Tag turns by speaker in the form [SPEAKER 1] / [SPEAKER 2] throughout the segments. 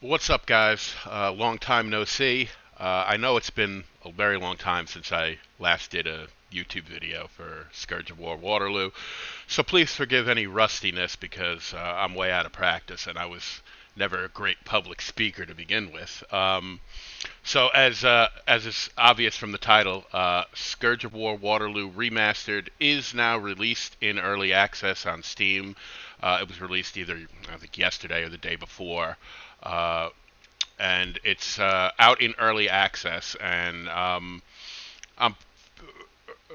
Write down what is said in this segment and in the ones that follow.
[SPEAKER 1] What's up, guys? Long time no see. I know it's been a very long time since I last did a YouTube video for Scourge of Waterloo, so please forgive any rustiness because I'm way out of practice and I was never a great public speaker to begin with. So as is obvious from the title, Scourge of Waterloo Remastered is now released in early access on Steam. It was released either, I think, yesterday or the day before. Uh, and it's out in early access. And I'm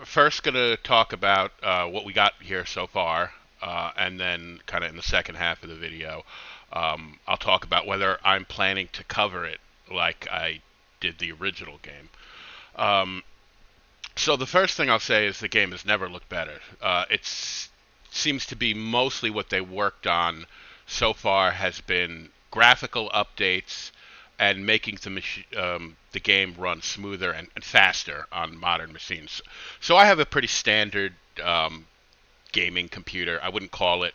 [SPEAKER 1] first going to talk about what we got here so far, and then kind of in the second half of the video, I'll talk about whether I'm planning to cover it like I did the original game. Um, so the first thing I'll say is the game has never looked better. It seems to be mostly what they worked on so far has been graphical updates and making the game run smoother and faster on modern machines. So I have a pretty standard gaming computer. I wouldn't call it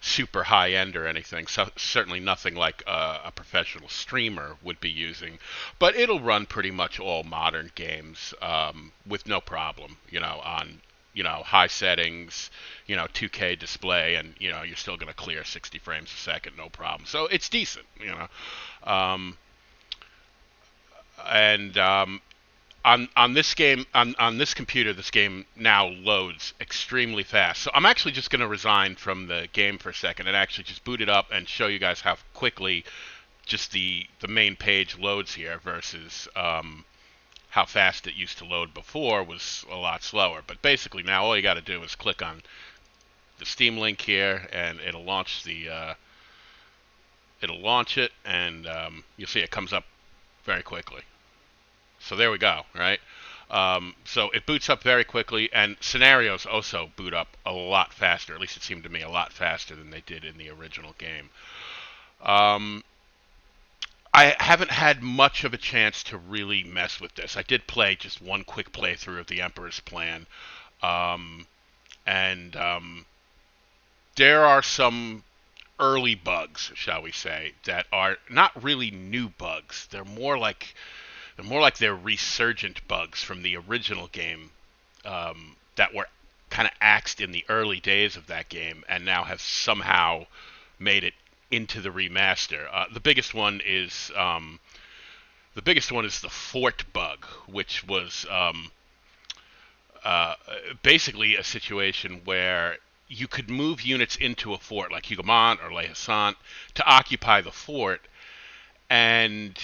[SPEAKER 1] super high end or anything. So certainly nothing like a professional streamer would be using, but it'll run pretty much all modern games with no problem. On high settings, 2K display, and you're still going to clear 60 frames a second, no problem. So it's decent. Um, and on this game on this computer, this game now loads extremely fast. So I'm actually just going to resign from the game for a second and actually just boot it up and show you guys how quickly just the main page loads here versus how fast it used to load before was a lot slower. But basically now all you got to do is click on the Steam link here and it'll launch it, and you'll see it comes up very quickly. So there we go, right? So it boots up very quickly, and scenarios also boot up a lot faster. At least it seemed to me a lot faster than they did in the original game. Um, I haven't had much of a chance to really mess with this. I did play just one quick playthrough of the Emperor's Plan, um, and there are some early bugs, shall we say, that are not really new bugs. They're resurgent bugs from the original game that were kind of axed in the early days of that game and now have somehow made it into the remaster. The biggest one is the fort bug, which was basically a situation where you could move units into a fort like Hugomont or Le Hassan to occupy the fort, and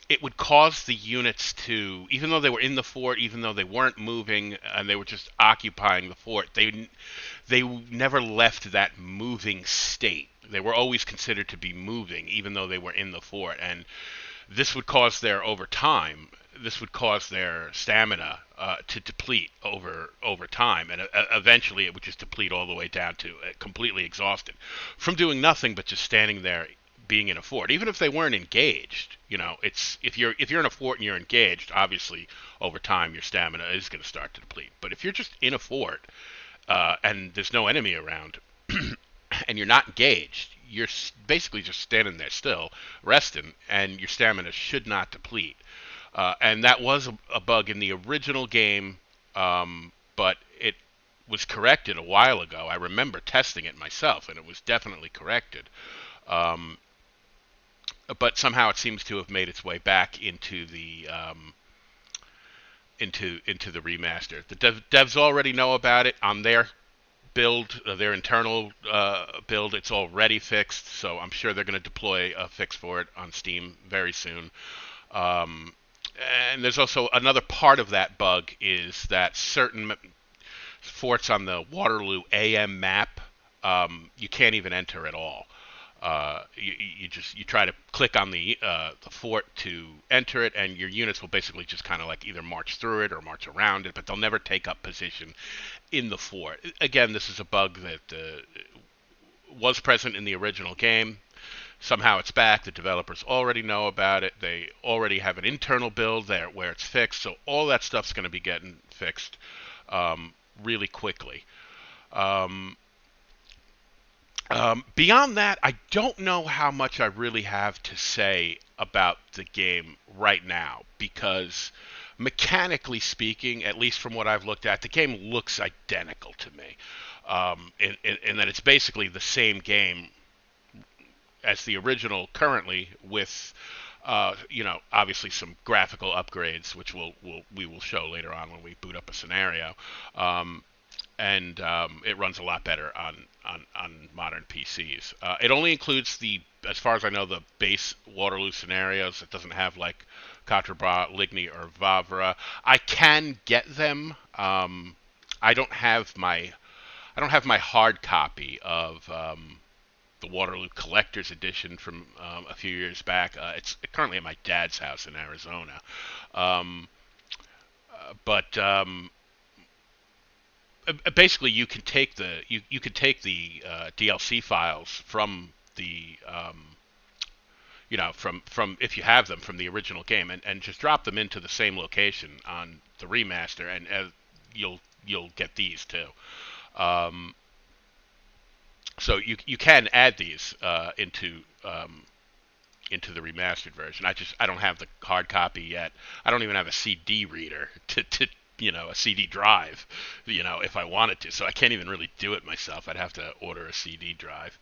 [SPEAKER 1] it would cause the units to, even though they were in the fort, even though they weren't moving and they were just occupying the fort, they never left that moving state. They were always considered to be moving, even though they were in the fort, and this would cause this would cause their stamina to deplete over time, and eventually it would just deplete all the way down to completely exhausted from doing nothing but just standing there being in a fort. Even if they weren't engaged, it's if you're in a fort and you're engaged, obviously over time your stamina is going to start to deplete. But if you're just in a fort and there's no enemy around and you're not engaged, you're basically just standing there still, resting, and your stamina should not deplete. And that was a bug in the original game, but it was corrected a while ago. I remember testing it myself, and it was definitely corrected. But somehow it seems to have made its way back into the into the remaster. The devs already know about it on their build, their internal build. It's already fixed, so I'm sure they're going to deploy a fix for it on Steam very soon. And there's also another part of that bug is that certain forts on the Waterloo AM map you can't even enter at all. You try to click on the fort to enter it, and your units will basically just kind of like either march through it or march around it, but they'll never take up position in the fort. Again, this is a bug that was present in the original game. Somehow it's back. The developers already know about it. They already have an internal build there where it's fixed, so all that stuff's going to be getting fixed really quickly. Beyond that, I don't know how much I really have to say about the game right now because mechanically speaking, at least from what I've looked at, the game looks identical to me. In that it's basically the same game as the original currently with obviously some graphical upgrades, which we will show later on when we boot up a scenario. And it runs a lot better on modern PCs. It only includes as far as I know, the base Waterloo scenarios. It doesn't have like Quatre-Bras, Ligny, or Vavra. I can get them. I don't have my hard copy of the Waterloo Collector's Edition from a few years back. It's currently at my dad's house in Arizona. Um, but basically, you can take the DLC files from the from if you have them from the original game and just drop them into the same location on the remaster, and you'll get these too. Um, so you can add these into the remastered version. I don't have the hard copy yet. I don't even have a CD reader to a CD drive, if I wanted to. So I can't even really do it myself. I'd have to order a CD drive.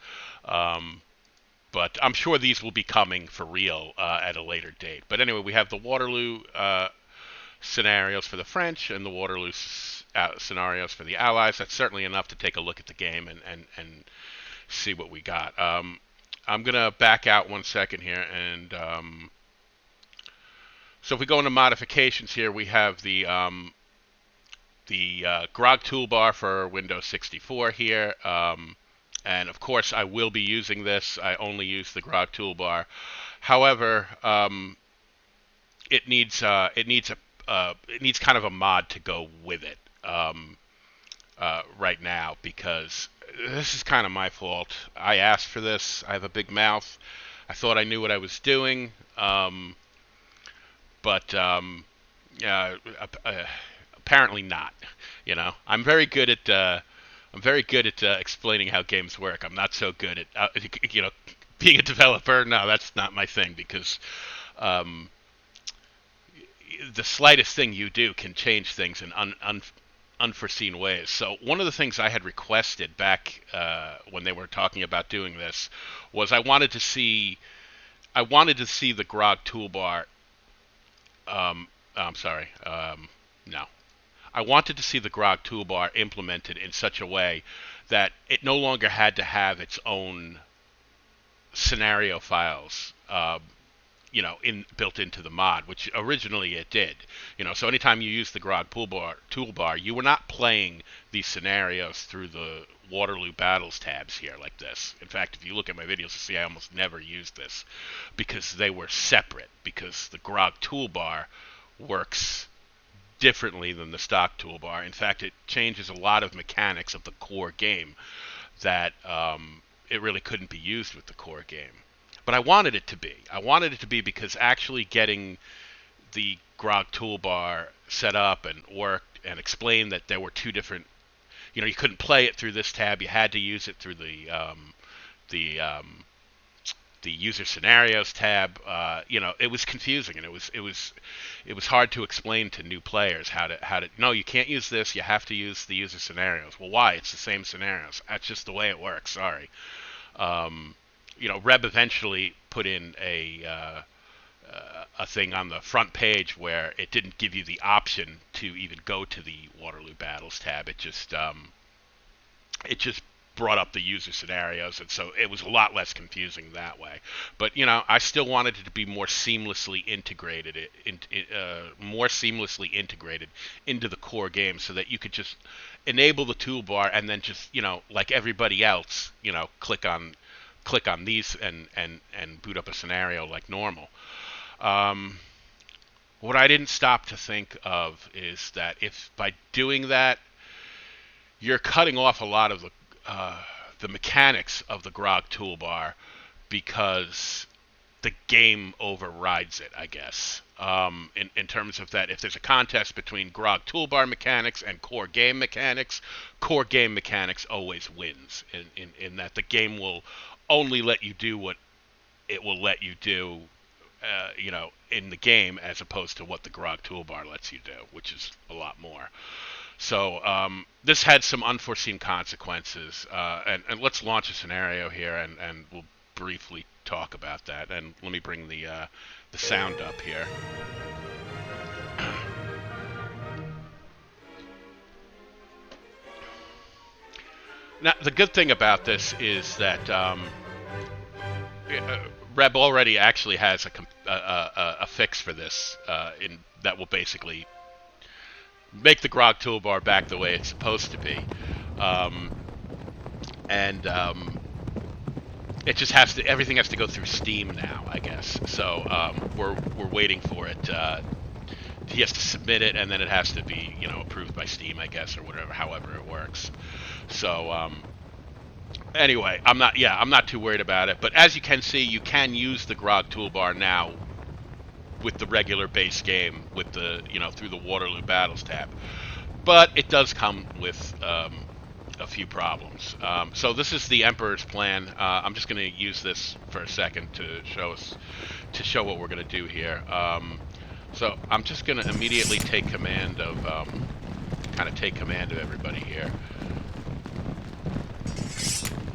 [SPEAKER 1] But I'm sure these will be coming for real at a later date. But anyway, we have the Waterloo scenarios for the French and the Waterloo scenarios for the Allies. That's certainly enough to take a look at the game and see what we got. I'm going to back out 1 second here. And so if we go into modifications here, we have the Grog toolbar for Windows 64 here. And of course, I will be using this. I only use the Grog toolbar. However, it needs kind of a mod to go with it right now, because this is kind of my fault. I asked for this. I have a big mouth. I thought I knew what I was doing, but apparently not. I'm very good at explaining how games work. I'm not so good at being a developer. No, that's not my thing, because the slightest thing you do can change things in unforeseen ways. So one of the things I had requested back when they were talking about doing this was I wanted to see the Grog toolbar. I'm sorry. No. I wanted to see the Grog toolbar implemented in such a way that it no longer had to have its own scenario files, built into the mod, which originally it did. So anytime you use the Grog toolbar, you were not playing these scenarios through the Waterloo Battles tabs here like this. In fact, if you look at my videos, you see I almost never used this because they were separate, because the Grog toolbar works differently than the stock toolbar. In fact, it changes a lot of mechanics of the core game that it really couldn't be used with the core game. But I wanted it to be. I wanted it to be because actually getting the Grog toolbar set up and worked and explained that there were two different, you couldn't play it through this tab. You had to use it through the user scenarios tab. It was confusing, and it was hard to explain to new players how to. No, you can't use this. You have to use the user scenarios. Well, why? It's the same scenarios. That's just the way it works. Sorry. Reb eventually put in a thing on the front page where it didn't give you the option to even go to the Waterloo Battles tab. It just brought up the user scenarios, and so it was a lot less confusing that way. But I still wanted it to be more seamlessly integrated, into the core game, so that you could just enable the toolbar and then just like everybody else, click on these and boot up a scenario like normal. What I didn't stop to think of is that if by doing that, you're cutting off a lot of the mechanics of the Grog toolbar, because the game overrides it, I guess. In terms of that, if there's a contest between Grog toolbar mechanics and core game mechanics always wins. In that the game will only let you do what it will let you do, in the game, as opposed to what the Grog toolbar lets you do, which is a lot more. So this had some unforeseen consequences, and let's launch a scenario here, and we'll briefly talk about that. And let me bring the sound up here. Now, the good thing about this is that Reb already actually has a fix for this, that will basically make the Grog toolbar back the way it's supposed to be, and it just has to. Everything has to go through Steam now, I guess. So we're waiting for it. He has to submit it, and then it has to be approved by Steam, I guess, or whatever, however it works. So anyway, I'm not too worried about it. But as you can see, you can use the Grog toolbar now with the regular base game, with the through the Waterloo Battles tab. But it does come with a few problems. So this is the Emperor's plan. I'm just going to use this for a second to show what we're going to do here. So I'm just going to immediately take command of everybody here,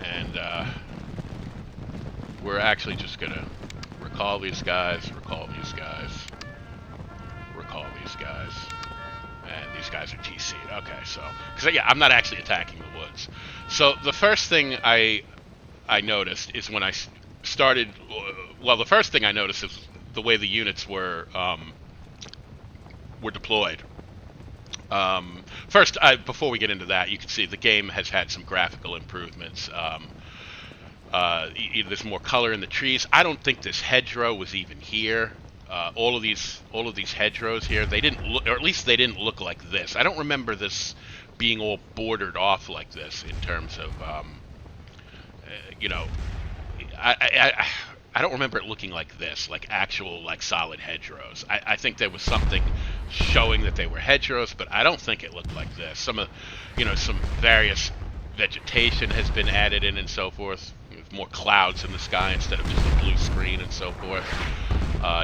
[SPEAKER 1] and we're actually just going to recall these guys, and these guys are TC'd. Okay, so because I'm not actually attacking the woods. So the first thing I noticed is when I started. Well, the first thing I noticed is the way the units were deployed. First, before we get into that, you can see the game has had some graphical improvements. There's more color in the trees. I don't think this hedgerow was even here. All of these hedgerows here, they didn't look, or at least they didn't look like this. I don't remember this being all bordered off like this in terms of, I don't remember it looking like this, like actual, like solid hedgerows. I think there was something showing that they were hedgerows, but I don't think it looked like this. Some various vegetation has been added in and so forth. With more clouds in the sky instead of just a blue screen and so forth.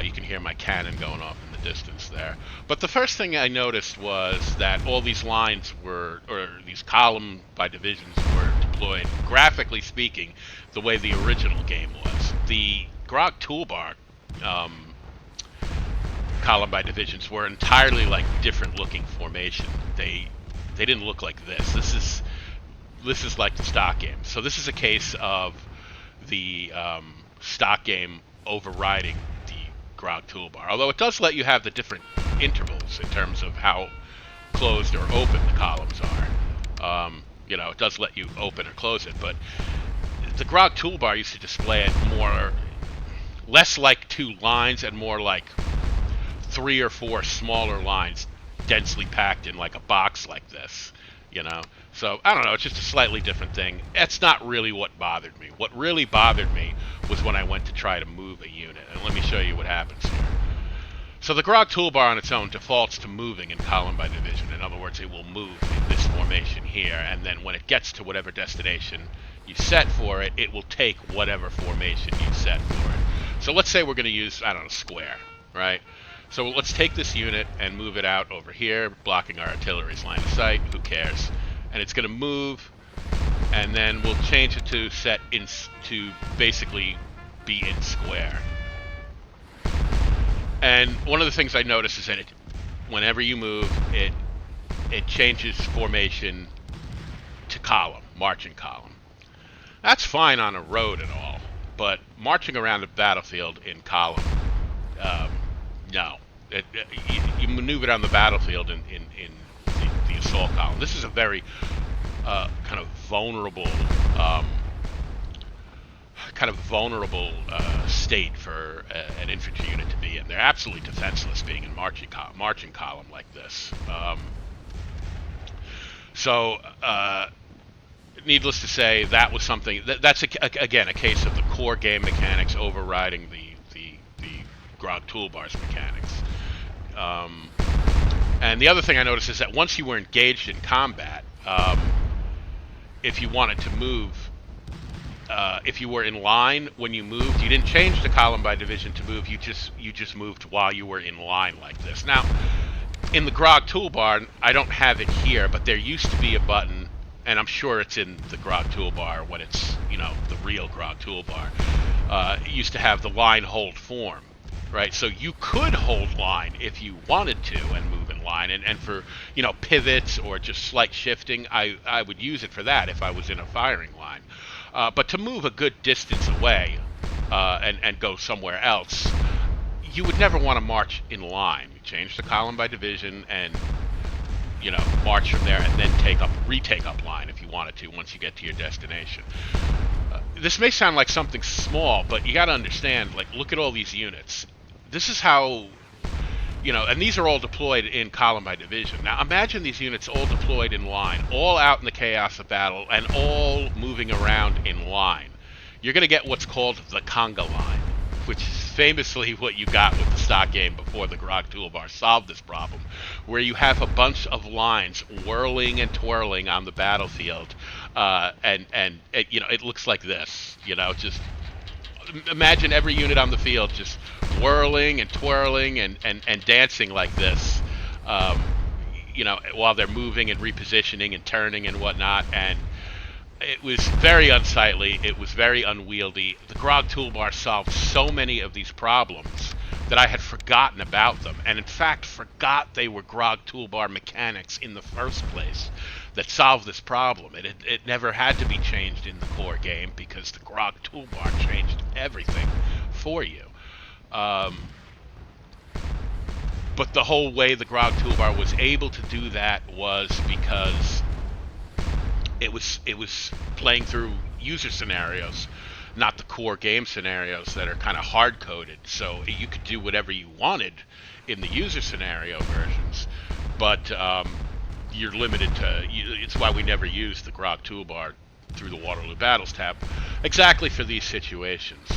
[SPEAKER 1] You can hear my cannon going off in the distance there. But the first thing I noticed was that all these lines or these column by divisions were deployed, graphically speaking, the way the original game was. The Grog toolbar column by divisions were entirely like different looking formation. They didn't look like this. This is like the stock game. So this is a case of the stock game overriding the Grog toolbar. Although it does let you have the different intervals in terms of how closed or open the columns are. It does let you open or close it, but the Grog toolbar used to display it less like two lines and more like 3 or 4 smaller lines densely packed in like a box like this. So I don't know, it's just a slightly different thing. That's not really what bothered me. What really bothered me was when I went to try to move a unit, and let me show you what happens here. So the Grog toolbar on its own defaults to moving in column by division. In other words, it will move in this formation here, and then when it gets to whatever destination you set for it, it will take whatever formation you set for it. So let's say we're going to use, square, right? So let's take this unit and move it out over here, blocking our artillery's line of sight. Who cares? And it's going to move, and then we'll change it to to basically be in square. And one of the things I noticed is that whenever you move, it changes formation to column, marching column. That's fine on a road and all, but marching around the battlefield in column, no. You maneuver it on the battlefield in the assault column. This is a very kind of vulnerable state for an infantry unit to be in. They're absolutely defenseless being in marching column like this. So needless to say, that was something that's again a case of the core game mechanics overriding the Grog toolbar's mechanics. And the other thing I noticed is that once you were engaged in combat, if you wanted to move, if you were in line when you moved, you didn't change the column by division to move. You just moved while you were in line like this. Now, in the Grog toolbar, I don't have it here, but there used to be a button, and I'm sure it's in the Grog toolbar when it's, the real Grog toolbar. It used to have the line hold form, right? So you could hold line if you wanted to and move in line, and for, pivots or just slight shifting, I would use it for that if I was in a firing line. But to move a good distance away and go somewhere else, you would never want to march in line. You change the column by division and, march from there, and then retake up line if you wanted to once you get to your destination. This may sound like something small, but you got to understand, look at all these units. This is how, and these are all deployed in column by division. Now imagine these units all deployed in line, all out in the chaos of battle, and all moving around in line. You're going to get what's called the conga line, which is famously what you got with the stock game before the Grog toolbar solved this problem, where you have a bunch of lines whirling and twirling on the battlefield, and it looks like this. Just imagine every unit on the field just whirling and twirling and dancing like this, while they're moving and repositioning and turning and whatnot. And it was very unsightly. It was very unwieldy. The Grog toolbar solved so many of these problems that I had forgotten about them, and in fact forgot they were Grog toolbar mechanics in the first place that solved this problem. It never had to be changed in the core game because the Grog toolbar changed everything for you. But the whole way the Grog toolbar was able to do that was because it was playing through user scenarios, not the core game scenarios that are kind of hard-coded. So you could do whatever you wanted in the user scenario versions, but you're limited to. It's why we never use the Grog toolbar through the Waterloo Battles tab, exactly for these situations.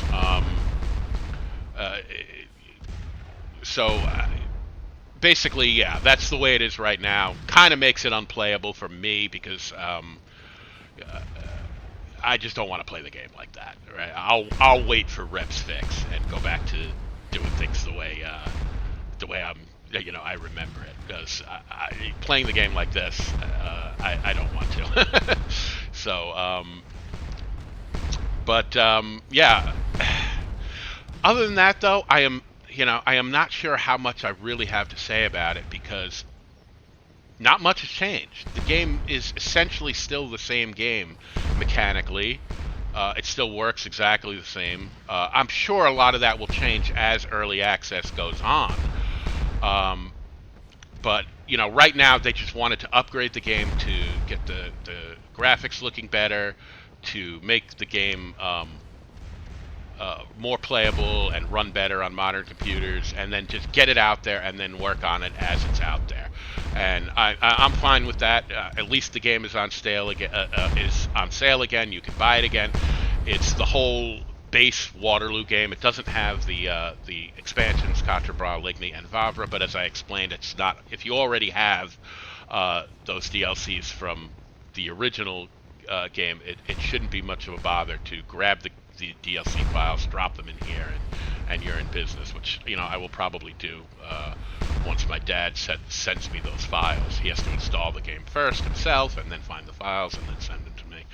[SPEAKER 1] Basically, yeah, that's the way it is right now. Kind of makes it unplayable for me because I just don't want to play the game like that. Right? I'll wait for reps fix and go back to doing things the way I'm I remember it, because playing the game like this, I don't want to. So, yeah. Other than that, though, I am not sure how much I really have to say about it, because not much has changed. The game is essentially still the same game mechanically. It still works exactly the same. I'm sure a lot of that will change as early access goes on. But right now they just wanted to upgrade the game to get the graphics looking better, to make the game more playable and run better on modern computers, and then just get it out there and then work on it as it's out there. And I'm fine with that. At least the game is on sale again. You can buy it again. It's the whole base Waterloo game. It doesn't have the expansions Quatre Bras, Ligny, and Vavra, but as I explained, it's not. If you already have those DLCs from the original game, it shouldn't be much of a bother to grab the DLC files, drop them in here, and you're in business, which I will probably do once my dad sends me those files. He has to install the game first himself and then find the files and then send them to me.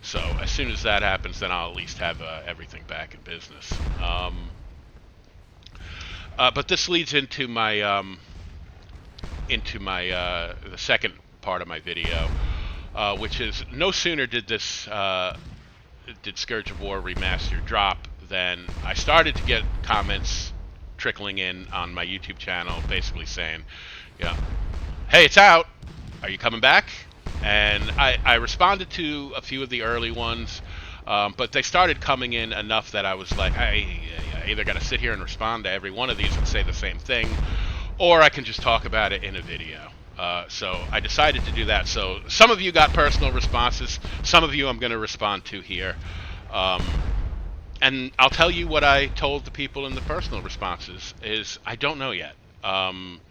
[SPEAKER 1] So as soon as that happens, then I'll at least have everything back in business. But this leads into my the second part of my video, which is no sooner did Scourge of War Remastered drop than I started to get comments trickling in on my YouTube channel, basically saying, hey, it's out. Are you coming back? And I responded to a few of the early ones, but they started coming in enough that I was like, I either got to sit here and respond to every one of these and say the same thing, or I can just talk about it in a video. So I decided to do that. So some of you got personal responses. Some of you I'm going to respond to here. And I'll tell you what I told the people in the personal responses is I don't know yet. Um,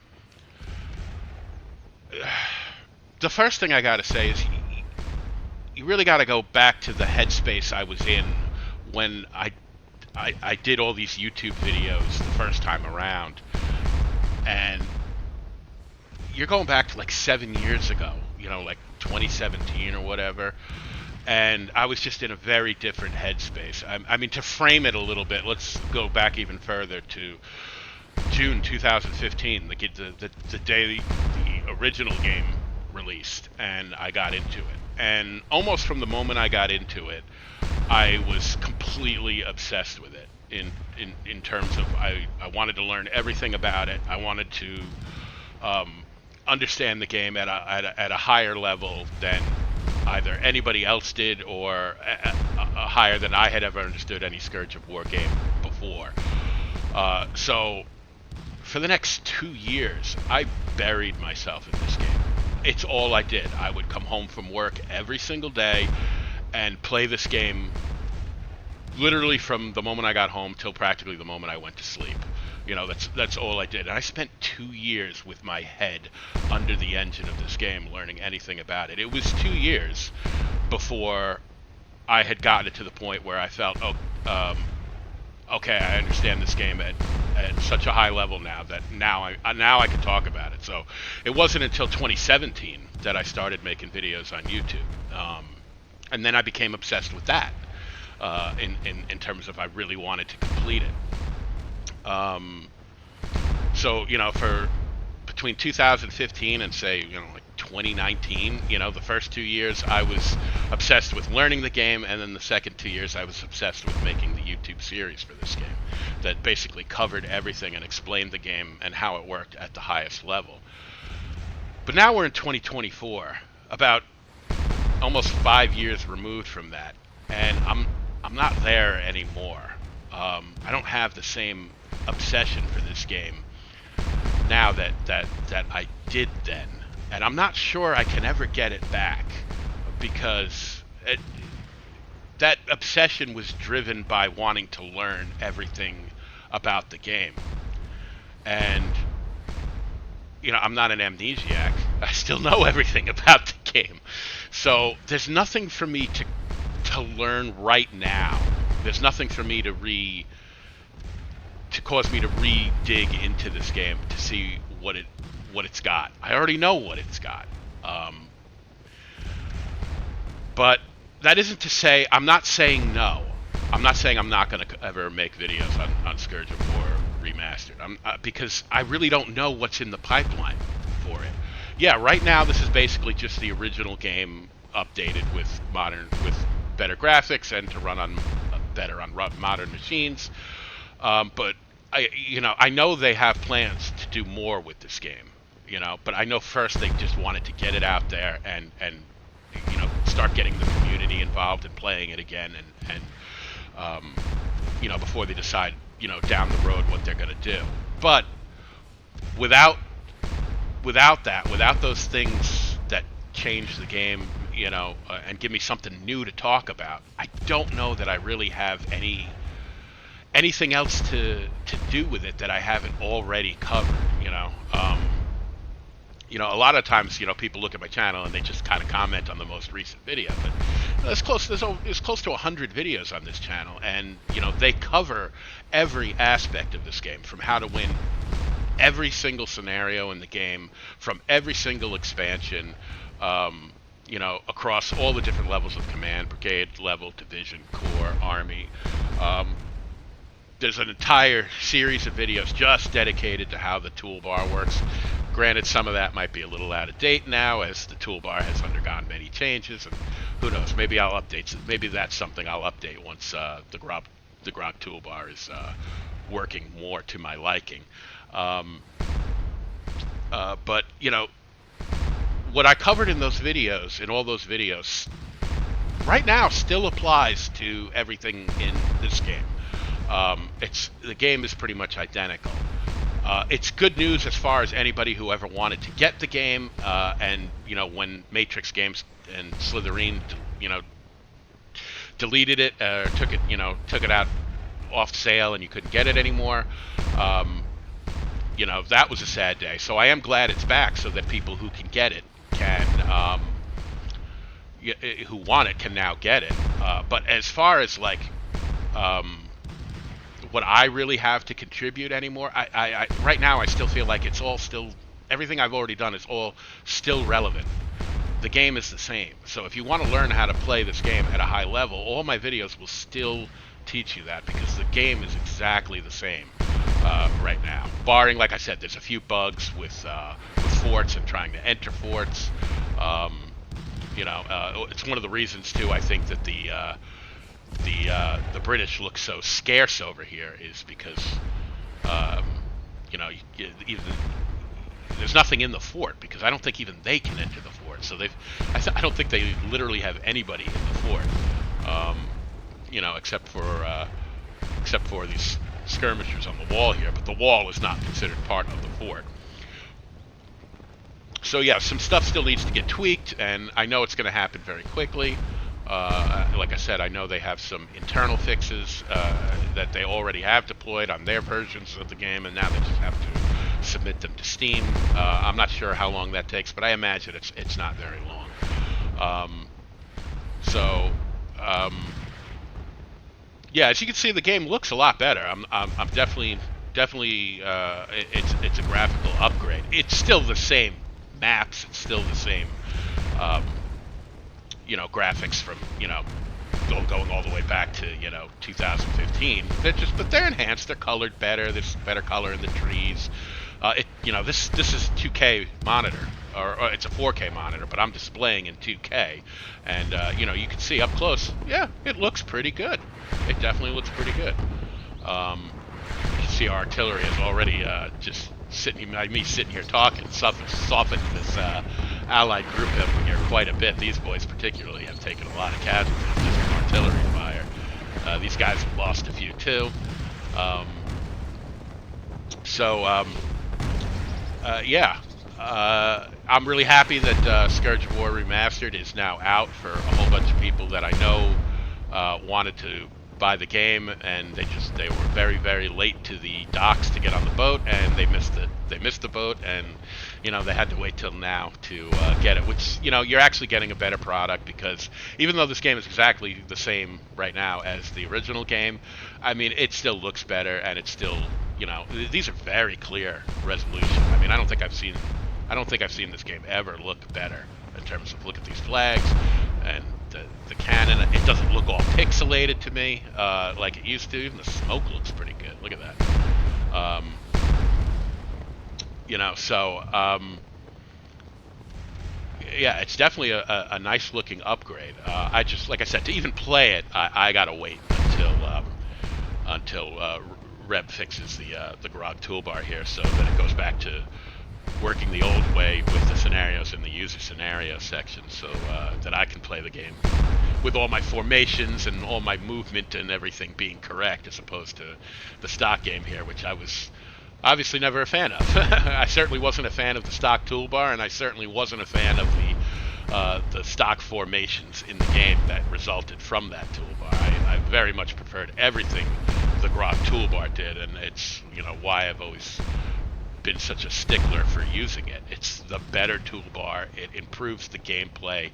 [SPEAKER 1] the first thing I got to say is you really got to go back to the headspace I was in when I did all these YouTube videos the first time around. And you're going back to like 7 years ago, like 2017 or whatever. And I was just in a very different headspace. I mean, to frame it a little bit, let's go back even further to June 2015, the day the original game released, and I got into it. And almost from the moment I got into it, I was completely obsessed with it. In terms of I wanted to learn everything about it. I wanted to understand the game at a higher level than either anybody else did or higher than I had ever understood any Scourge of War game before. So for the next 2 years, I buried myself in this game. It's all I did. I would come home from work every single day and play this game literally from the moment I got home till practically the moment I went to sleep. That's all I did. And I spent 2 years with my head under the engine of this game, learning anything about it. It was 2 years before I had gotten it to the point where I felt, okay, I understand this game at such a high level now that now I can talk about it. So it wasn't until 2017 that I started making videos on YouTube, and then I became obsessed with that. In terms of I really wanted to complete it. So for between 2015 and say like 2019, the first 2 years I was obsessed with learning the game, and then the second 2 years I was obsessed with making the YouTube series for this game that basically covered everything and explained the game and how it worked at the highest level. But now we're in 2024, about almost 5 years removed from that, and I'm not there anymore. I don't have the same obsession for this game now that I did then, and I'm not sure I can ever get it back, because that obsession was driven by wanting to learn everything about the game. And I'm not an amnesiac. I still know everything about the game, so there's nothing for me to learn right now. There's nothing for me to cause me to re-dig into this game to see what it's got. I already know what it's got. But that isn't to say I'm not saying no. I'm not saying I'm not going to ever make videos on Scourge of War Remastered. Because I really don't know what's in the pipeline for it. Yeah, right now this is basically just the original game updated with better graphics and to run on better on modern machines. But I know they have plans to do more with this game. But I know first they just wanted to get it out there and start getting the community involved and playing it again, and before they decide down the road what they're going to do. But without those things that change the game, and give me something new to talk about, I don't know that I really have anything else to do with it that I haven't already covered. A lot of times, people look at my channel and they just kind of comment on the most recent video, but there's close to 100 videos on this channel, and they cover every aspect of this game, from how to win every single scenario in the game, from every single expansion, across all the different levels of command, brigade level, division, corps, army. There's an entire series of videos just dedicated to how the toolbar works. Granted, some of that might be a little out of date now, as the toolbar has undergone many changes, and who knows, maybe I'll update. Maybe that's something I'll update once the Grog toolbar is working more to my liking. But what I covered in all those videos, right now still applies to everything in this game. The game is pretty much identical. It's good news as far as anybody who ever wanted to get the game, and when Matrix Games and Slitherine, deleted it, took it out off sale and you couldn't get it anymore. You know, that was a sad day. So I am glad it's back, so that people who can get it can, who want it can now get it. But as far as like what I really have to contribute anymore, I right now I still feel like it's all still, everything I've already done is all still relevant. The game is the same. So if you want to learn how to play this game at a high level, all my videos will still teach you that, because the game is exactly the same right now. Barring, like I said, there's a few bugs with forts and trying to enter forts. You know, it's one of the reasons too, I think, that the British look so scarce over here, is because you know, there's nothing in the fort, because I don't think even they can enter the fort. So I don't think they literally have anybody in the fort, you know, except for these skirmishers on the wall here. But the wall is not considered part of the fort. So yeah, some stuff still needs to get tweaked, and I know it's going to happen very quickly. Like I said, I know they have some internal fixes that they already have deployed on their versions of the game, and now they just have to submit them to Steam. I'm not sure how long that takes, but I imagine it's not very long. Yeah, as you can see, the game looks a lot better. I'm definitely it's a graphical upgrade. It's still the same maps. It's still the same you know, graphics from, you know, going all the way back to, you know, 2015. But they're enhanced. They're colored better. There's better color in the trees. You know, this is 2K monitor, or it's a 4K monitor, but I'm displaying in 2K, and you know, you can see up close. Yeah, it looks pretty good. It definitely looks pretty good. You can see our artillery is already just me sitting here talking, softened this allied group up here quite a bit. These boys particularly have taken a lot of casualties just from artillery fire. These guys have lost a few too. Yeah, I'm really happy that Scourge of War Remastered is now out for a whole bunch of people that I know wanted to buy the game, and they were very, very late to the docks to get on the boat, and they missed the boat, and you know, they had to wait till now to get it, which, you know, you're actually getting a better product, because even though this game is exactly the same right now as the original game, I mean, it still looks better, and it's still, you know, these are very clear resolution. I mean, I don't think I've seen this game ever look better in terms of, look at these flags and the cannon. It doesn't look all pixelated to me like it used to. Even the smoke looks pretty good. Look at that. You know, so yeah, it's definitely a nice looking upgrade. I just, like I said, to even play it, I gotta wait until Reb fixes the Grog toolbar here, so that it goes back to working the old way with the scenarios in the user scenario section, so that I can play the game with all my formations and all my movement and everything being correct, as opposed to the stock game here, which I was obviously never a fan of. I certainly wasn't a fan of the stock toolbar, and I certainly wasn't a fan of the stock formations in the game that resulted from that toolbar. I very much preferred everything the Grog toolbar did, and it's, you know, why I've always been such a stickler for using it. It's the better toolbar. It improves the gameplay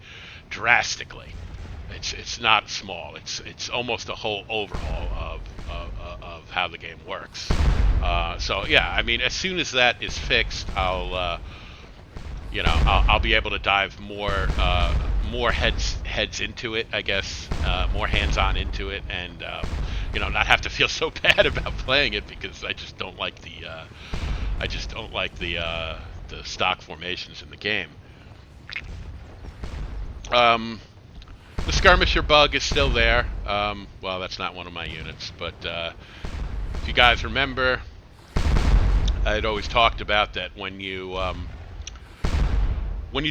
[SPEAKER 1] drastically. It's not small. It's almost a whole overhaul of how the game works. So yeah, I mean, as soon as that is fixed, I'll be able to dive more heads into it, I guess, more hands-on into it, and you know, not have to feel so bad about playing it, because I just don't like the stock formations in the game. The skirmisher bug is still there. Well, that's not one of my units, but if you guys remember, I'd always talked about that when you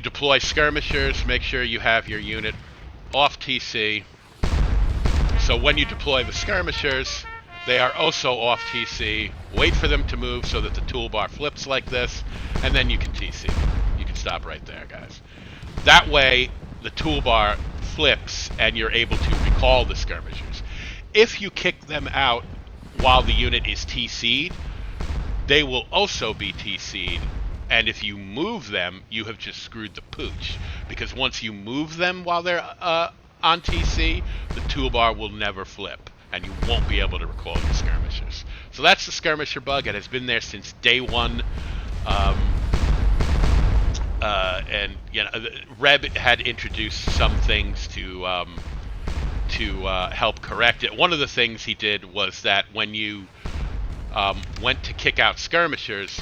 [SPEAKER 1] deploy skirmishers, make sure you have your unit off TC. So when you deploy the skirmishers, they are also off TC. Wait for them to move so that the toolbar flips like this, and then you can TC. You can stop right there, guys. That way, the toolbar flips, and you're able to recall the skirmishers. If you kick them out while the unit is TC'd, they will also be TC'd. And if you move them, you have just screwed the pooch. Because once you move them while they're on TC, the toolbar will never flip. And you won't be able to recall your skirmishers. So that's the skirmisher bug. It has been there since day one. And Reb had introduced some things to help correct it. One of the things he did was that when you went to kick out skirmishers,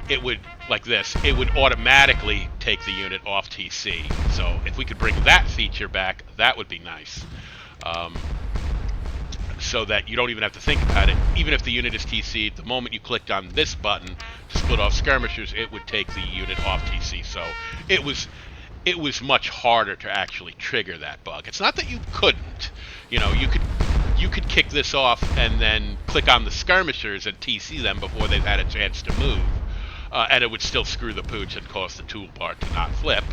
[SPEAKER 1] it would, like this, it would automatically take the unit off TC. So if we could bring that feature back, that would be nice. So that you don't even have to think about it. Even if the unit is TC'd, the moment you clicked on this button to split off skirmishers, it would take the unit off TC. So it was much harder to actually trigger that bug. It's not that you couldn't. You could kick this off and then click on the skirmishers and TC them before they've had a chance to move. And it would still screw the pooch and cause the toolbar to not flip.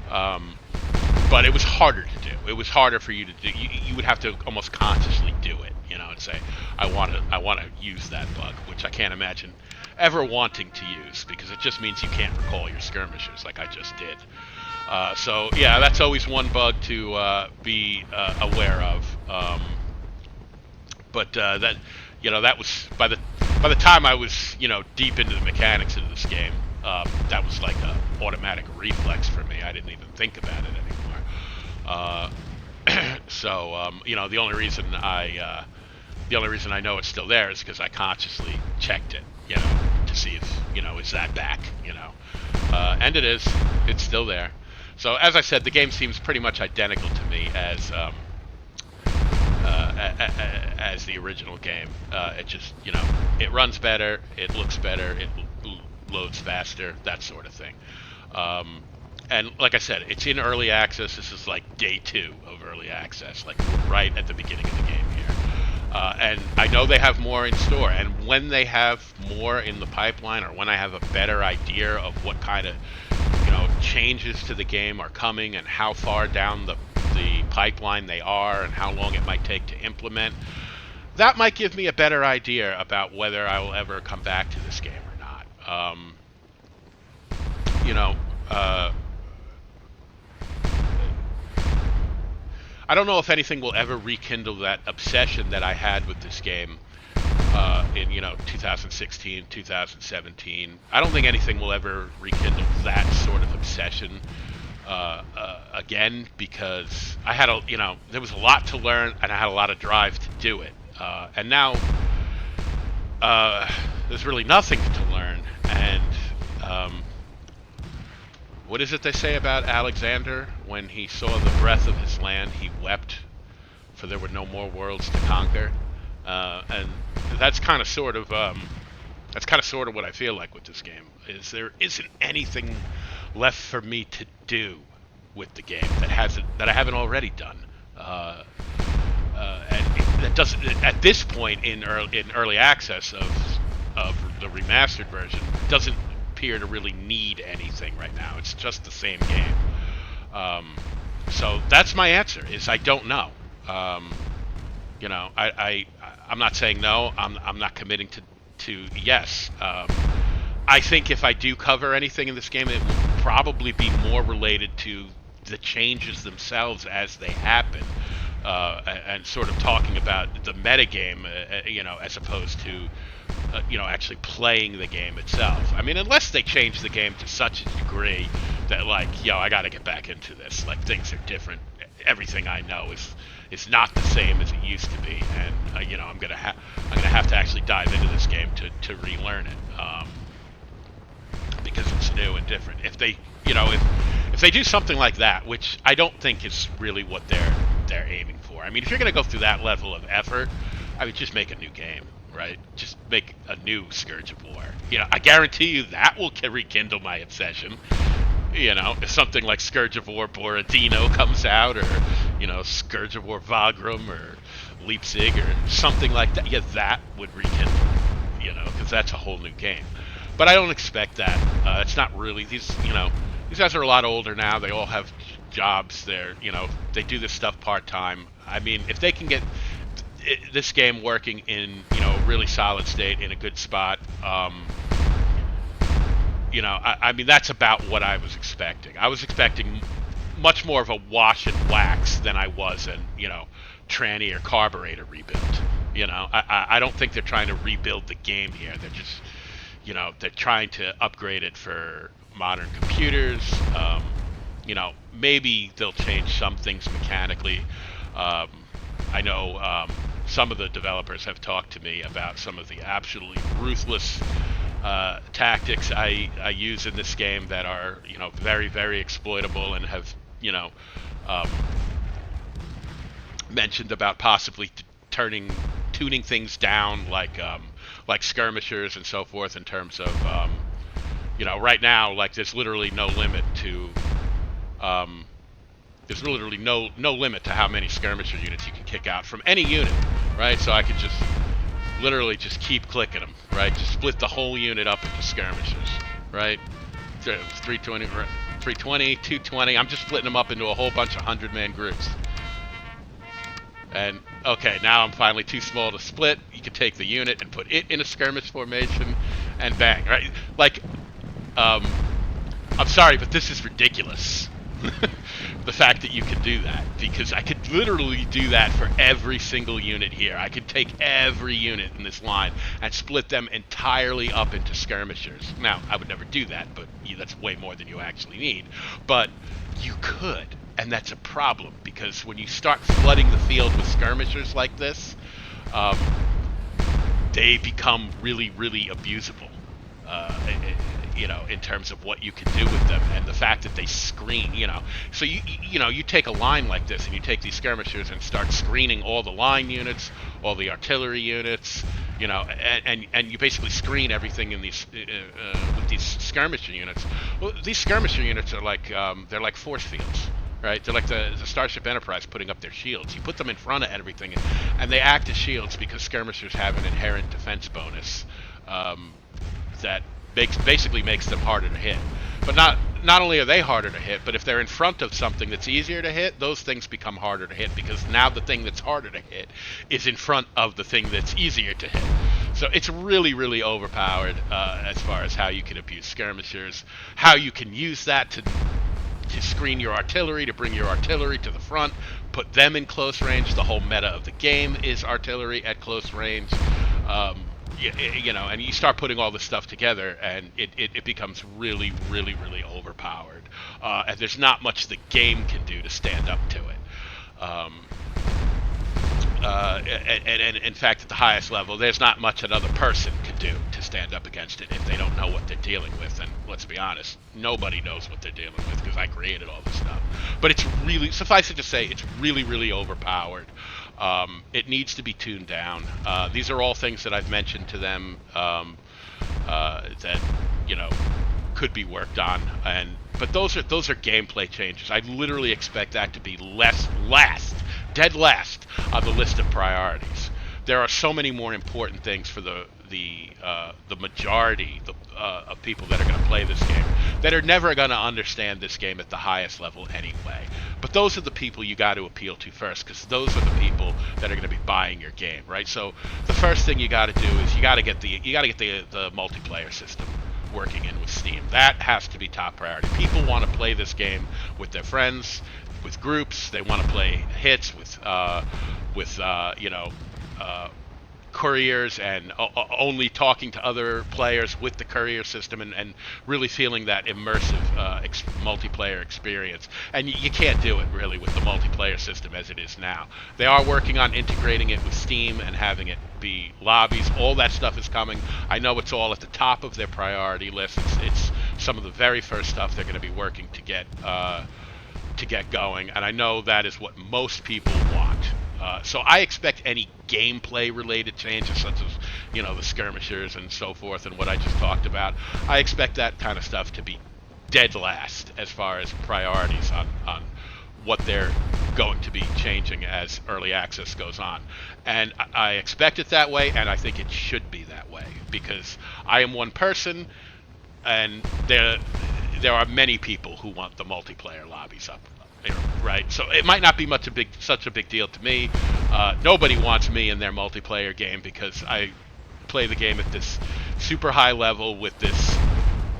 [SPEAKER 1] But it was harder to do. It was harder for you to do. You would have to almost consciously do it, and say, I want to use that bug, which I can't imagine ever wanting to use, because it just means you can't recall your skirmishers like I just did. So yeah, that's always one bug to be aware of. But that was by the time I was deep into the mechanics of this game, that was like a automatic reflex for me. I didn't even think about it anymore. So the only reason I know it's still there is because I consciously checked it, to see if is that back, and it is. It's still there. So as I said, the game seems pretty much identical to me as the original game. It just it runs better, it looks better, it loads faster, that sort of thing. And like I said, it's in early access. This is like day 2 of early access, like right at the beginning of the game here. And I know they have more in store. And when they have more in the pipeline, or when I have a better idea of what kind of changes to the game are coming and how far down the pipeline they are and how long it might take to implement, that might give me a better idea about whether I will ever come back to this game or not. I don't know if anything will ever rekindle that obsession that I had with this game in 2016, 2017. I don't think anything will ever rekindle that sort of obsession again, because I had there was a lot to learn and I had a lot of drive to do it. And now there's really nothing to learn. And what is it they say about Alexander? When he saw the breadth of his land, he wept, for there were no more worlds to conquer. And that's kind of sort of what I feel like with this game. Is there isn't anything left for me to do with the game that I haven't already done. And that doesn't, at this point in early access of the remastered version, doesn't appear to really need anything right now. It's just the same game. So that's my answer. Is I don't know. I'm not saying no. I'm not committing to yes. I think if I do cover anything in this game, it will probably be more related to the changes themselves as they happen, and sort of talking about the metagame, as opposed to actually playing the game itself. I mean, unless they change the game to such a degree that, like, I got to get back into this. Like, things are different. Everything I know is not the same as it used to be, and I'm gonna have to actually dive into this game to relearn it, because it's new and different. If they if they do something like that, which I don't think is really what they're aiming for. I mean, if you're gonna go through that level of effort, I would just make a new game. Right? Just make a new Scourge of War. I guarantee you that will rekindle my obsession. If something like Scourge of War Borodino comes out, or, Scourge of War Wagram, or Leipzig, or something like that, that would rekindle, because that's a whole new game. But I don't expect that. It's not really, these guys are a lot older now. They all have jobs. They do this stuff part-time. I mean, if they can get this game working in really solid state in a good spot. I mean, that's about what I was expecting. I was expecting much more of a wash and wax than I was an, tranny or carburetor rebuild. I don't think they're trying to rebuild the game here. They're just, they're trying to upgrade it for modern computers. Maybe they'll change some things mechanically. I know some of the developers have talked to me about some of the absolutely ruthless tactics I use in this game that are, very, very exploitable, and have, mentioned about possibly tuning things down, like skirmishers and so forth, in terms of, right now, like, there's literally no limit to how many skirmisher units you can kick out from any unit, right? So I could just literally just keep clicking them, right? Just split the whole unit up into skirmishers, right? 320, 220. I'm just splitting them up into a whole bunch of 100-man groups. And, okay, now I'm finally too small to split. You can take the unit and put it in a skirmish formation, and bang, right? Like, I'm sorry, but this is ridiculous. The fact that you could do that, because I could literally do that for every single unit here. I could take every unit in this line and split them entirely up into skirmishers. Now, I would never do that, but that's way more than you actually need. But you could, and that's a problem, because when you start flooding the field with skirmishers like this, they become really, really abusable. In terms of what you can do with them, and the fact that they screen, so you take a line like this, and you take these skirmishers and start screening all the line units, all the artillery units, and you basically screen everything in these with these skirmisher units. Well, these skirmisher units are like they're like force fields, right? They're like the Starship Enterprise putting up their shields. You put them in front of everything, and they act as shields because skirmishers have an inherent defense bonus that basically makes them harder to hit. But not only are they harder to hit, but if they're in front of something that's easier to hit, those things become harder to hit, because now the thing that's harder to hit is in front of the thing that's easier to hit. So it's really, really overpowered as far as how you can abuse skirmishers, how you can use that to screen your artillery, to bring your artillery to the front, put them in close range. The whole meta of the game is artillery at close range. And you start putting all this stuff together, and it becomes really, really, really overpowered. And there's not much the game can do to stand up to it. And in fact, at the highest level, there's not much another person can do to stand up against it if they don't know what they're dealing with. And let's be honest, nobody knows what they're dealing with, because I created all this stuff. But it's really, suffice it to say, it's really, really overpowered. It needs to be tuned down. These are all things that I've mentioned to them that could be worked on, but those are gameplay changes. I literally expect that to be dead last on the list of priorities. There are so many more important things for the majority of people that are going to play this game, that are never going to understand this game at the highest level anyway. But those are the people you got to appeal to first, because those are the people that are going to be buying your game, right? So the first thing you got to do is you got to get the multiplayer system working in with Steam. That has to be top priority. People want to play this game with their friends, with groups. They want to play hits with couriers, and only talking to other players with the courier system, and really feeling that immersive multiplayer experience. And you can't do it really with the multiplayer system as it is now. They are working on integrating it with Steam and having it be lobbies. All that stuff is coming. I know it's all at the top of their priority list. It's some of the very first stuff they're going to be working to get going, and I know that is what most people want. So I expect any gameplay related changes, such as, the skirmishers and so forth, and what I just talked about, I expect that kind of stuff to be dead last as far as priorities on what they're going to be changing as early access goes on. And I expect it that way, and I think it should be that way, because I am one person, and there are many people who want the multiplayer lobbies up. Right, so it might not be such a big deal to me. Nobody wants me in their multiplayer game, because I play the game at this super high level with this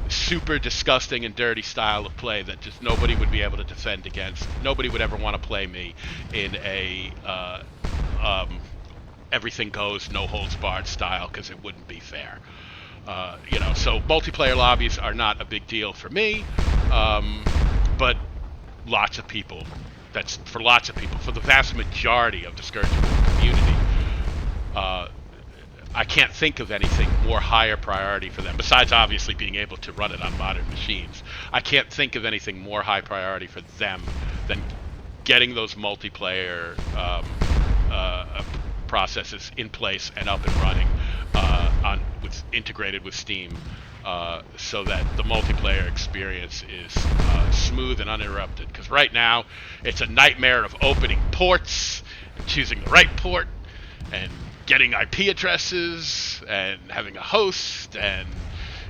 [SPEAKER 1] super disgusting and dirty style of play that just nobody would be able to defend against. Nobody would ever want to play me in a everything goes, no holds barred style, because it wouldn't be fair. So multiplayer lobbies are not a big deal for me, but lots of people, for the vast majority of the Scourge community, I can't think of anything more higher priority for them, besides obviously being able to run it on modern machines. I can't think of anything more high priority for them than getting those multiplayer processes in place and up and running, integrated with Steam, so that the multiplayer experience is smooth and uninterrupted. Because right now, it's a nightmare of opening ports, and choosing the right port, and getting IP addresses, and having a host, and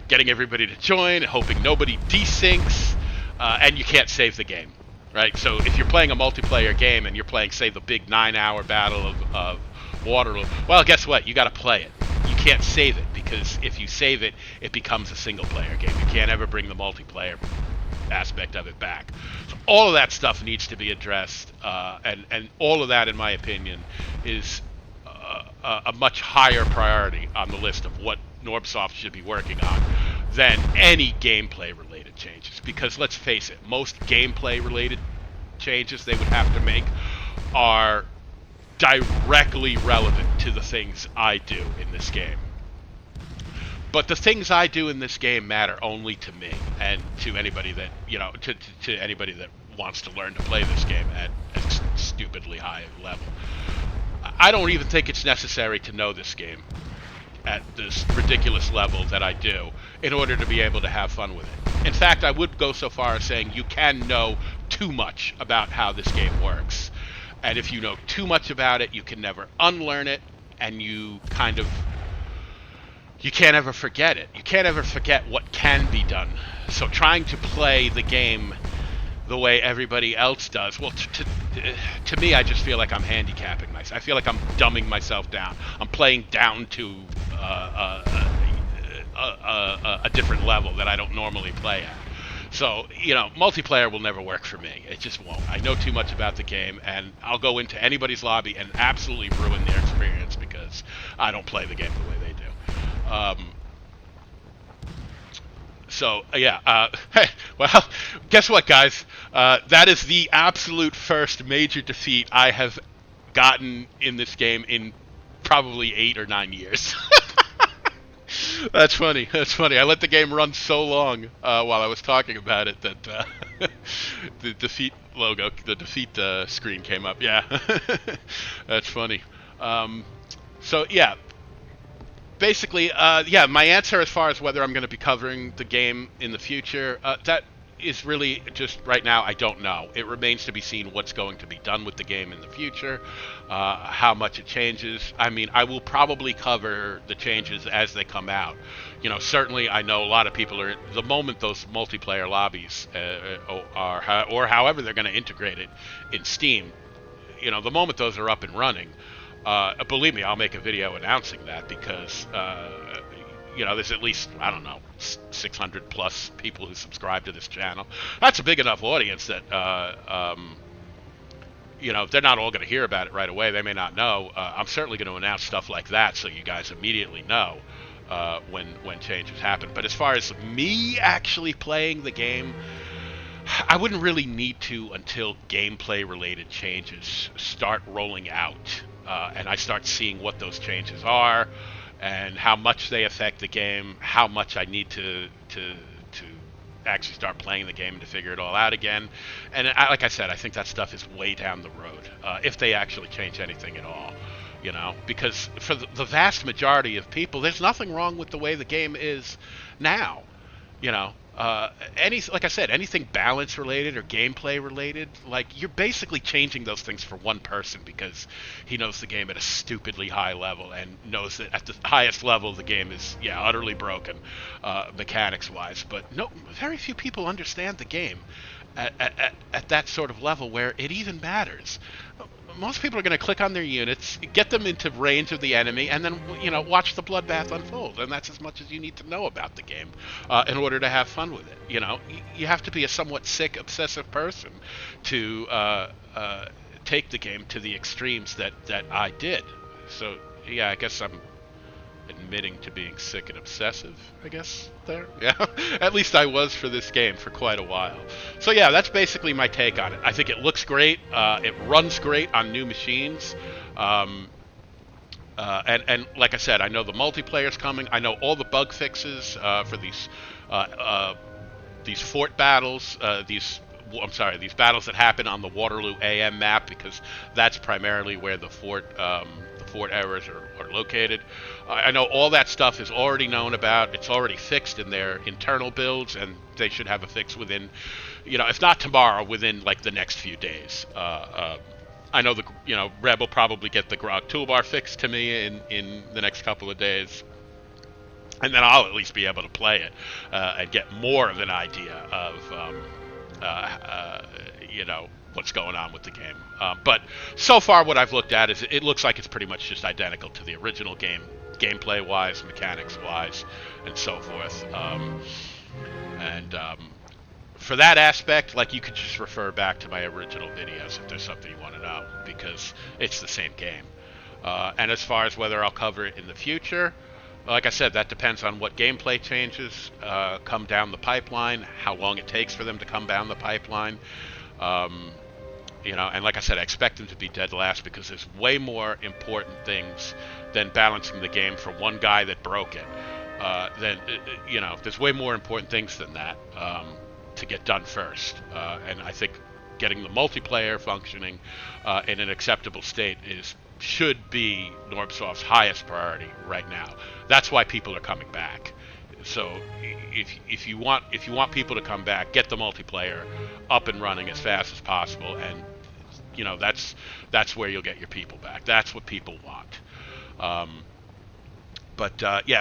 [SPEAKER 1] getting everybody to join, hoping nobody desyncs, and you can't save the game, right? So if you're playing a multiplayer game and you're playing, say, the big 9-hour battle of Waterloo, well, guess what? You got to play it. You can't save it, because if you save it, it becomes a single-player game. You can't ever bring the multiplayer aspect of it back. So all of that stuff needs to be addressed, and all of that, in my opinion, is a much higher priority on the list of what Norbsoft should be working on than any gameplay-related changes. Because let's face it, most gameplay-related changes they would have to make are directly relevant to the things I do in this game. But the things I do in this game matter only to me and to anybody that, to anybody that wants to learn to play this game at a stupidly high level. I don't even think it's necessary to know this game at this ridiculous level that I do in order to be able to have fun with it. In fact, I would go so far as saying you can know too much about how this game works. And if you know too much about it, you can never unlearn it, and you can't ever forget it. You can't ever forget what can be done. So trying to play the game the way everybody else does, well, to me, I just feel like I'm handicapping myself. I feel like I'm dumbing myself down. I'm playing down to a different level that I don't normally play at. So, multiplayer will never work for me. It just won't. I know too much about the game, and I'll go into anybody's lobby and absolutely ruin their experience because I don't play the game the way they do. Hey, well, guess what, guys? That is the absolute first major defeat I have gotten in this game in probably 8 or 9 years. That's funny. I let the game run so long while I was talking about it that the defeat logo, the defeat screen came up. Yeah, that's funny. Basically, my answer as far as whether I'm going to be covering the game in the future, that is really just right now, I don't know. It remains to be seen what's going to be done with the game in the future, how much it changes. I mean, I will probably cover the changes as they come out. Certainly I know a lot of people are, the moment those multiplayer lobbies or however they're going to integrate it in Steam, the moment those are up and running, believe me, I'll make a video announcing that because, there's at least, 600 plus people who subscribe to this channel. That's a big enough audience that, they're not all going to hear about it right away. They may not know. I'm certainly going to announce stuff like that so you guys immediately know when changes happen. But as far as me actually playing the game, I wouldn't really need to until gameplay-related changes start rolling out. And I start seeing what those changes are and how much they affect the game, how much I need to actually start playing the game to figure it all out again. And like I said, I think that stuff is way down the road, if they actually change anything at all, because for the vast majority of people, there's nothing wrong with the way the game is now, like I said, anything balance related or gameplay related, like you're basically changing those things for one person because he knows the game at a stupidly high level and knows that at the highest level the game is utterly broken mechanics wise. But very few people understand the game at that sort of level where it even matters. most people are going to click on their units, get them into range of the enemy, and then watch the bloodbath unfold. And that's as much as you need to know about the game in order to have fun with it. You have to be a somewhat sick, obsessive person to take the game to the extremes that I did. So yeah, I guess I'm admitting to being sick and obsessive, I guess, there. Yeah, at least I was for this game for quite a while. So yeah, that's basically my take on it. I think it looks great. It runs great on new machines. And like I said, I know the multiplayer's coming. I know all the bug fixes for these fort battles, these battles that happen on the Waterloo AM map, because that's primarily where the fort errors are located. I know all that stuff is already known about. It's already fixed in their internal builds, and they should have a fix within, if not tomorrow, within like the next few days. I know Reb will probably get the Grog toolbar fixed to me in the next couple of days. And then I'll at least be able to play it and get more of an idea of, what's going on with the game. But so far what I've looked at is it looks like it's pretty much just identical to the original game, gameplay-wise, mechanics-wise, and so forth. For that aspect, like, you could just refer back to my original videos if there's something you want to know, because it's the same game. And as far as whether I'll cover it in the future, like I said, that depends on what gameplay changes come down the pipeline, how long it takes for them to come down the pipeline. And like I said, I expect them to be dead last, because there's way more important things than balancing the game for one guy that broke it. There's way more important things than that to get done first. And I think getting the multiplayer functioning in an acceptable state should be Normsoft's highest priority right now. That's why people are coming back. So if you want people to come back, get the multiplayer up and running as fast as possible, and that's where you'll get your people back. That's what people want.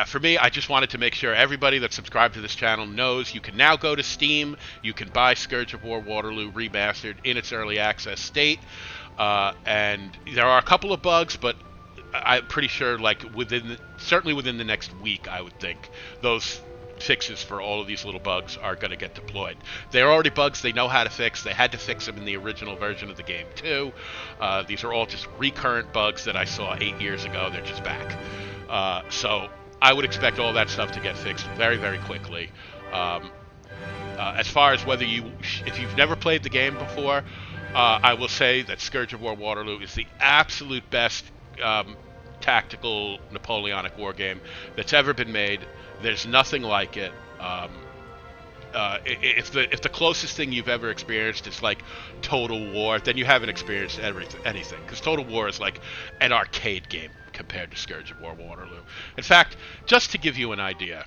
[SPEAKER 1] For me, I just wanted to make sure everybody that's subscribed to this channel knows you can now go to Steam. You can buy Scourge of War Waterloo Remastered in its early access state. And there are a couple of bugs, but I'm pretty sure, like, certainly within the next week, I would think, those fixes for all of these little bugs are going to get deployed. They're already bugs they know how to fix. They had to fix them in the original version of the game, too. These are all just recurrent bugs that I saw 8 years ago. They're just back. So I would expect all that stuff to get fixed very, very quickly. As far as if you've never played the game before, I will say that Scourge of War Waterloo is the absolute best tactical Napoleonic war game that's ever been made. There's nothing like it. If the closest thing you've ever experienced is like Total War, then you haven't experienced anything, because Total War is like an arcade game compared to Scourge of War Waterloo. In fact, just to give you an idea,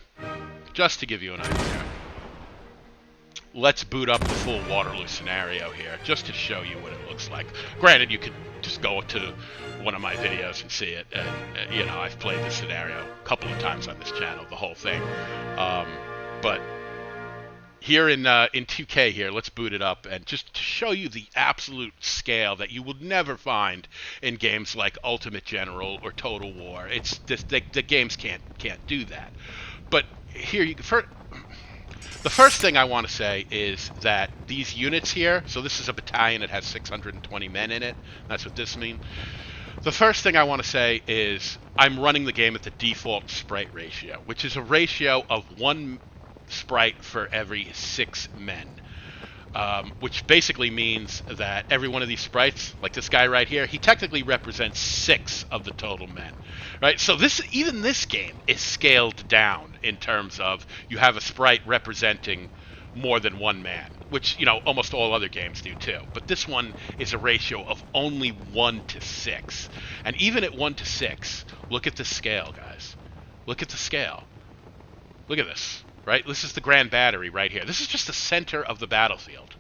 [SPEAKER 1] let's boot up the full Waterloo scenario here, just to show you what it looks like. Granted, you could just go to one of my videos and see it. And, I've played this scenario a couple of times on this channel, the whole thing. But here in 2K here, let's boot it up, and just to show you the absolute scale that you will never find in games like Ultimate General or Total War. It's just, the games can't do that. But here, the first thing I want to say is that these units here, so this is a battalion that has 620 men in it. That's what this means. The first thing I want to say is I'm running the game at the default sprite ratio, which is a ratio of 1 sprite for every 6 men. Which basically means that every one of these sprites, like this guy right here, he technically represents 6 of the total men, right? So even this game is scaled down in terms of you have a sprite representing more than 1 man, which, almost all other games do too. But this one is a ratio of only 1 to 6. And even at 1 to 6, look at the scale, guys. Look at the scale. Look at this. Right? This is the Grand Battery right here. This is just the center of the battlefield.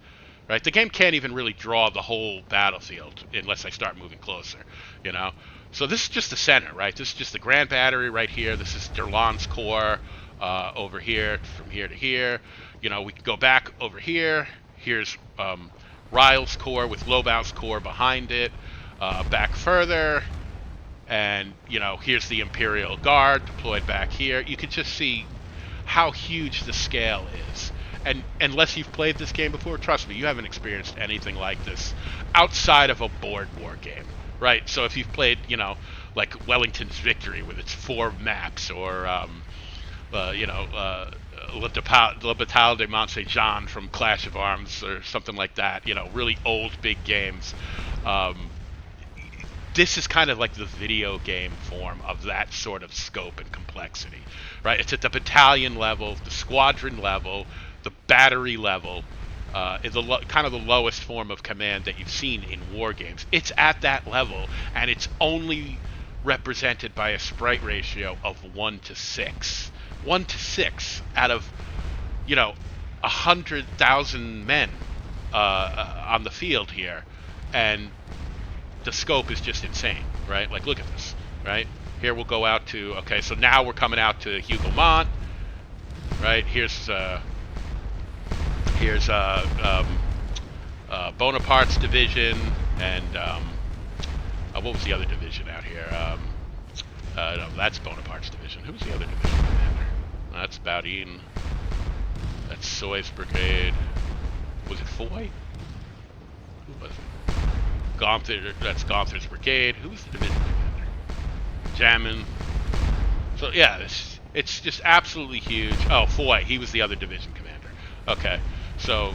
[SPEAKER 1] Right? The game can't even really draw the whole battlefield unless I start moving closer, So this is just the center, right? This is just the Grand Battery right here. This is Derlan's Corps over here, from here to here. We can go back over here. Here's Ryle's Corps with Lobau's Corps behind it. back further, and here's the Imperial Guard deployed back here. You can just see how huge the scale is. And unless you've played this game before, trust me, you haven't experienced anything like this outside of a board war game, right? So if you've played, like Wellington's Victory with its 4 maps, or La Bataille de Mont Saint Jean from Clash of Arms, or something like that, really old big games. This is kind of like the video game form of that sort of scope and complexity, right? It's at the battalion level, the squadron level, the battery level, kind of the lowest form of command that you've seen in war games. It's at that level, and it's only represented by a sprite ratio of 1:6. 1:6 out of 100,000 men on the field here, and the scope is just insane, right? Like, look at this, right? Here we'll go out to, okay, so now we're coming out to Hougoumont, right? Here's Bonaparte's division, and what was the other division out here? No, that's Bonaparte's division. Who's the other division commander? That's Baudin. That's Soy's brigade. Was it Foy? Who was it? That's Gonther's brigade. Who's the division commander? Jamin. So yeah, it's just absolutely huge. Oh, Foy, he was the other division commander. Okay, so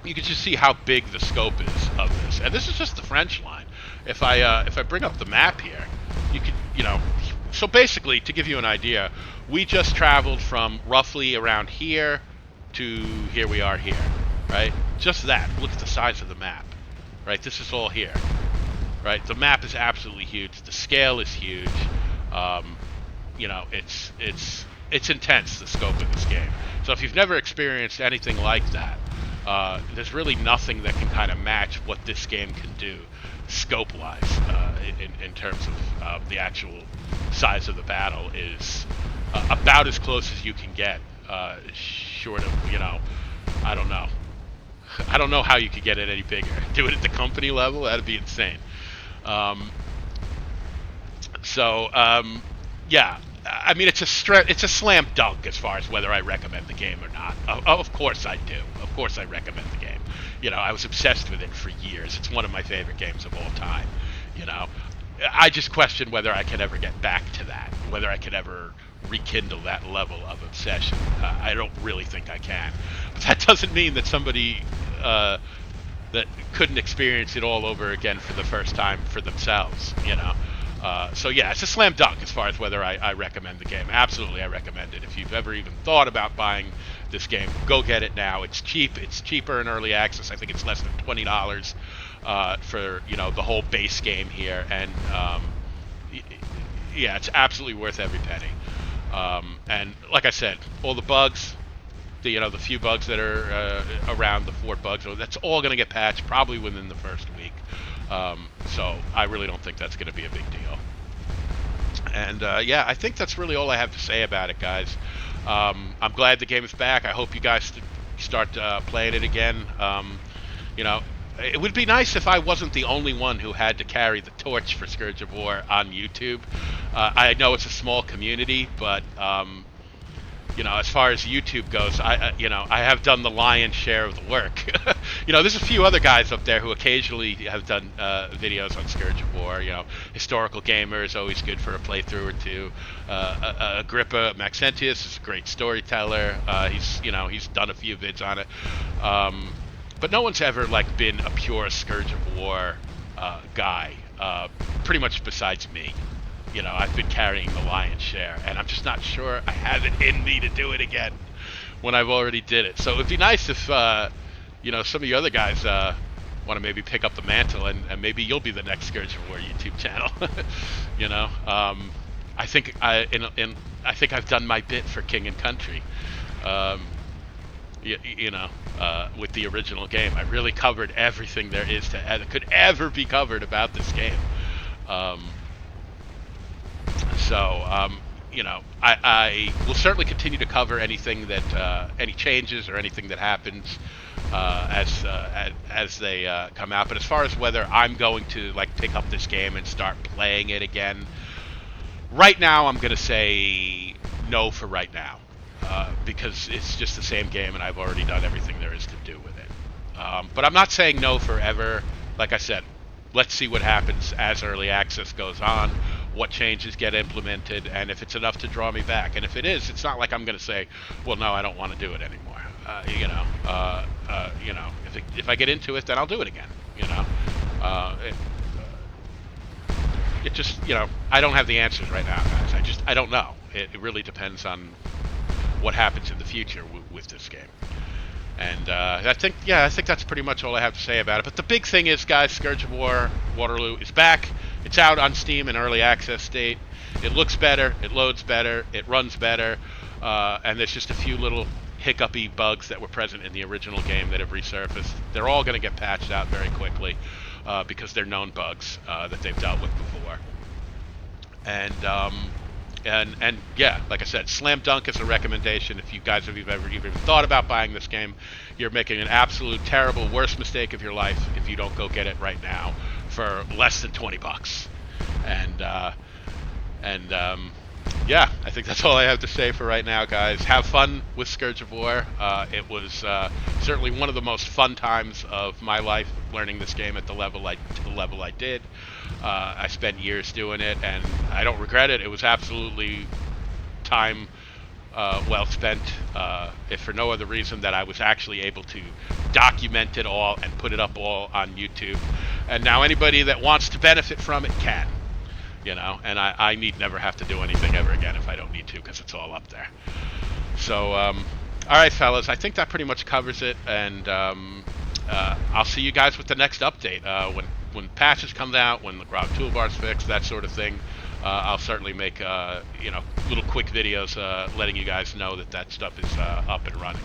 [SPEAKER 1] you can just see how big the scope is of this, and this is just the French line. If I bring up the map here, you could So basically, to give you an idea, we just traveled from roughly around here to here we are here, right? Just that. Look at the size of the map, right? This is all here, right? The map is absolutely huge. The scale is huge. It's intense, the scope of this game. So if you've never experienced anything like that, there's really nothing that can kind of match what this game can do scope-wise, in terms of the actual size of the battle. Is about as close as you can get, short of, I don't know. I don't know how you could get it any bigger. Do it at the company level? That'd be insane. Yeah. I mean, it's a slam dunk as far as whether I recommend the game or not. Of course I do. Of course I recommend the game. I was obsessed with it for years. It's one of my favorite games of all time. I just question whether I could ever get back to that, whether I could ever rekindle that level of obsession. I don't really think I can. But that doesn't mean that somebody that couldn't experience it all over again for the first time for themselves, So yeah, it's a slam dunk as far as whether I recommend the game. Absolutely, I recommend it. If you've ever even thought about buying this game, go get it now. It's cheap. It's cheaper in early access. I think it's less than $20 for the whole base game here, and yeah, it's absolutely worth every penny. And like I said, all the bugs, the few bugs that are around, the 4 bugs, that's all going to get patched probably within the first week. So I really don't think that's going to be a big deal. And yeah, I think that's really all I have to say about it, guys. I'm glad the game is back. I hope you guys start playing it again. It would be nice if I wasn't the only one who had to carry the torch for Scourge of War on YouTube. I know it's a small community, but as far as YouTube goes, I have done the lion's share of the work. There's a few other guys up there who occasionally have done videos on Scourge of War. Historical gamer is always good for a playthrough or two. Agrippa Maxentius is a great storyteller. He's done a few vids on it. But no one's ever been a pure Scourge of War guy, pretty much besides me. I've been carrying the lion's share, and I'm just not sure I have it in me to do it again when I've already did it. So it'd be nice if, some of you other guys want to maybe pick up the mantle, and maybe you'll be the next Scourge of War YouTube channel. I think I've done my bit for King and Country. With the original game, I really covered everything there is that could ever be covered about this game. I will certainly continue to cover anything that, any changes or anything that happens as they come out. But as far as whether I'm going to like pick up this game and start playing it again, right now I'm going to say no for right now, because it's just the same game and I've already done everything there is to do with it. But I'm not saying no forever. Like I said, let's see what happens as early access goes on, what changes get implemented, and if it's enough to draw me back. And if it is, it's not like I'm going to say, well, no, I don't want to do it anymore. If I get into it, then I'll do it again. It just, I don't have the answers right now, guys. I don't know. It really depends on what happens in the future with this game. And I think that's pretty much all I have to say about it. But the big thing is, guys, Scourge of War Waterloo is back. It's out on Steam in early access state. It looks better. It loads better. It runs better. And there's just a few little hiccupy bugs that were present in the original game that have resurfaced. They're all going to get patched out very quickly because they're known bugs that they've dealt with before. And yeah, like I said, slam dunk is a recommendation. If you guys have ever even thought about buying this game, you're making an absolute terrible, worst mistake of your life if you don't go get it right now for less than $20. Yeah, I think that's all I have to say for right now, guys. Have fun with Scourge of War. It was certainly one of the most fun times of my life learning this game at the level I did. I spent years doing it, and I don't regret it. It was absolutely time well spent, if for no other reason that I was actually able to document it all and put it up all on YouTube. And now anybody that wants to benefit from it can. And I need never have to do anything ever again if I don't need to, because it's all up there. So, all right, fellas, I think that pretty much covers it, and I'll see you guys with the next update. When patches come out, when the Grog toolbar's fixed, that sort of thing, I'll certainly make little quick videos letting you guys know that stuff is up and running.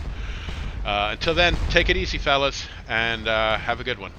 [SPEAKER 1] Until then, take it easy, fellas, and have a good one.